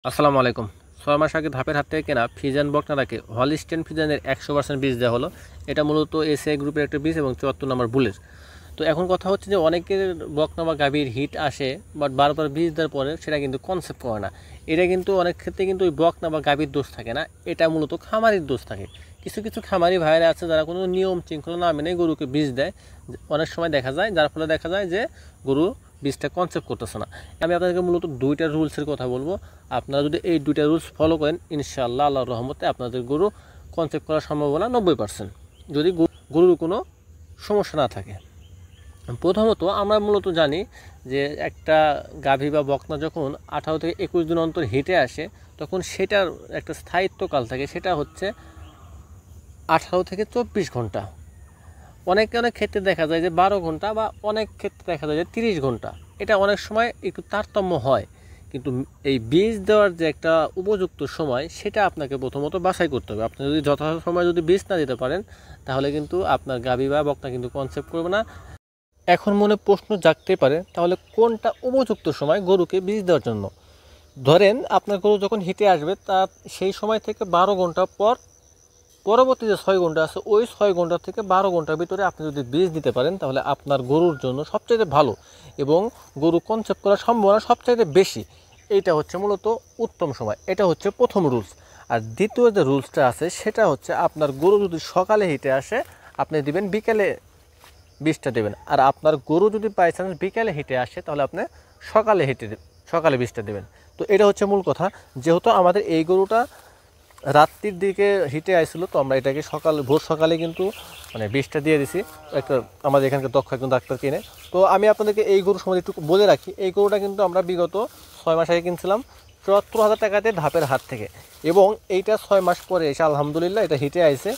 আসসালামু আলাইকুম। 6 মাস আগে ধাপের হাত থেকে কেনা ফিজিয়ান বকনাটাকে হলিস্টেইন ফিজিয়ানের 100% বীজ দেওয়া হলো। এটা মূলত এসিআই গ্রুপের একটা বীজ এবং 74 নম্বর বুলের। তো এখন কথা হচ্ছে যে অনেকের বকনা বা গাভীর হিট আসে, বাট বারবার বীজ দেওয়ার পরে সেটা কিন্তু কনসেপ্ট করে না। এটা কিন্তু অনেক ক্ষেত্রে কিন্তু ওই বকনা বা গাভীর দোষ থাকে না, এটা মূলত খামারির দোষ থাকে। কিছু কিছু খামারি ভাইরা আছে যারা কোনো নিয়ম শৃঙ্খলা না মেনে গরুকে বীজ দেয়। অনেক সময় দেখা যায়, যার ফলে দেখা যায় যে গরু বীজটা কনসেপ্ট করতেছে না। আমি আপনাদেরকে মূলত দুইটা রুলসের কথা বলবো। আপনারা যদি এই দুইটা রুলস ফলো করেন, ইনশাআল্লাহ আল্লাহর রহমতে আপনাদের গরু কনসেপ্ট করার সম্ভাবনা 90%, যদি গরুর কোনো সমস্যা না থাকে। প্রথমত আমরা মূলত জানি যে একটা গাভী বা বকনা যখন 18 থেকে 21 দিন অন্তর হিটে আসে, তখন সেটার একটা স্থায়িত্বকাল থাকে, সেটা হচ্ছে 18 থেকে 24 ঘন্টা। অনেক ক্ষেত্রে দেখা যায় যে 12 ঘন্টা, বা অনেক ক্ষেত্রে দেখা যায় যে 30 ঘন্টা। এটা অনেক সময় একটু তারতম্য হয়, কিন্তু এই বীজ দেওয়ার যে একটা উপযুক্ত সময়, সেটা আপনাকে প্রথমত বাছাই করতে হবে। আপনি যদি যথাযথ সময় যদি বীজ না দিতে পারেন, তাহলে কিন্তু আপনার গাভী বা বকনা কিন্তু কনসেপ্ট করবে না। এখন মনে প্রশ্ন জাগতে পারে, তাহলে কোনটা উপযুক্ত সময় গরুকে বীজ দেওয়ার জন্য? ধরেন আপনার গরু যখন হিটে আসবে, তার সেই সময় থেকে 12 ঘন্টা পর পরবর্তী যে 6 ঘন্টা আছে, ওই 6 ঘন্টা থেকে 12 ঘন্টার ভিতরে আপনি যদি বীজ দিতে পারেন, তাহলে আপনার গরুর জন্য সবচাইতে ভালো এবং গরু কনসেপ্ট করার সম্ভাবনা সবচাইতে বেশি। এইটা হচ্ছে মূলত উত্তম সময়। এটা হচ্ছে প্রথম রুলস। আর দ্বিতীয় যে রুলসটা আছে, সেটা হচ্ছে আপনার গরু যদি সকালে হিটে আসে, আপনি দিবেন বিকেলে বীজটা দেবেন। আর আপনার গরু যদি বাই চান্স বিকেলে হিটে আসে, তাহলে আপনি সকালে বীজটা দেবেন। তো এটা হচ্ছে মূল কথা। যেহেতু আমাদের এই গরুটা রাত্রির দিকে হিটে আসছিল, তো আমরা এটাকে ভোর সকালে কিন্তু মানে বীজটা দিয়ে দিছি একটা আমাদের এখানকার দক্ষ একজন ডাক্তার কিনে। তো আমি আপনাদেরকে এই গরুর সম্বন্ধে একটু বলে রাখি। এই গরুটা কিন্তু আমরা বিগত 6 মাস আগে কিনছিলাম 74,000 টাকাতে ধাপের হাত থেকে, এবং এইটা 6 মাস পরে এসে আলহামদুলিল্লাহ এটা হিটে আইছে।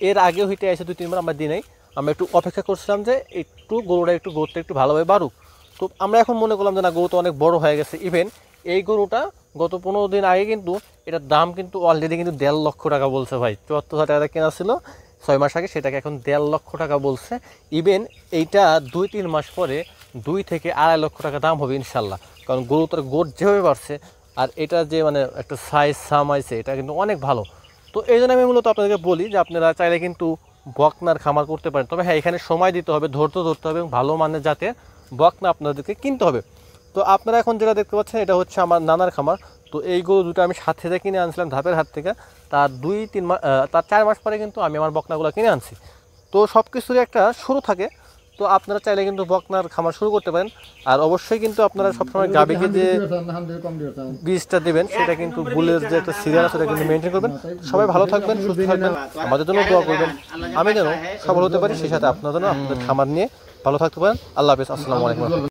এর আগেও হিটে আইছে 2-3 বার, আমরা দিনেই আমরা একটু অপেক্ষা করছিলাম যে একটু গরুটা একটু গ্রোথটা একটু ভালোভাবে বাড়ুক। তো আমরা এখন মনে করলাম যে না, গরু তো অনেক বড় হয়ে গেছে। ইভেন এই গরুটা গত 15 দিন আগে কিন্তু এটার দাম কিন্তু অলরেডি কিন্তু 1.5 লক্ষ টাকা বলছে ভাই। 74,000 টাকা কেনা ছিল 6 মাস আগে, সেটাকে এখন 1.5 লক্ষ টাকা বলছে। ইভেন এইটা 2-3 মাস পরে 2 থেকে 2.5 লক্ষ টাকা দাম হবে ইনশাল্লাহ। কারণ গরুটার গোট যেভাবে বাড়ছে, আর এটা যে মানে একটা সাইজ সামাইছে, এটা কিন্তু অনেক ভালো। তো এই জন্য আমি মূলত আপনাদেরকে বলি যে আপনারা চাইলে কিন্তু বকনার খামার করতে পারেন। তবে হ্যাঁ, এখানে সময় দিতে হবে, ধৈর্য ধরতে হবে, এবং ভালো মানের জাতের বকনা আপনাদেরকে কিনতে হবে। তো আপনারা এখন যেটা দেখতে পাচ্ছেন, এটা হচ্ছে আমার নানার খামার। তো এই গরু দুটো আমি সাথে থেকে কিনে আনছিলাম ধাপের হাত থেকে। তার 2-3 মাস, তার 4 মাস পরে কিন্তু আমি আমার বকনাগুলো কিনে আনছি। তো সব কিছুরই একটা শুরু থাকে। তো আপনারা চাইলে কিন্তু বকনার খামার শুরু করতে পারেন। আর অবশ্যই কিন্তু আপনারা সবসময় গাভীকে যে বীজটা দেবেন, সেটা কিন্তু বুলের যে একটা সিরিয়াল আছে, সেটা কিন্তু মেনটেন করবেন। সবাই ভালো থাকবেন, সুস্থ থাকবেন, আমাদের জন্য দোয়া করবেন। আমি যেন সফল হতে পারি, সেই সাথে আপনার জন্য আপনাদের খামার নিয়ে ভালো থাকতে পারেন। আল্লাহ হাফেজ। আসসালামু আলাইকুম।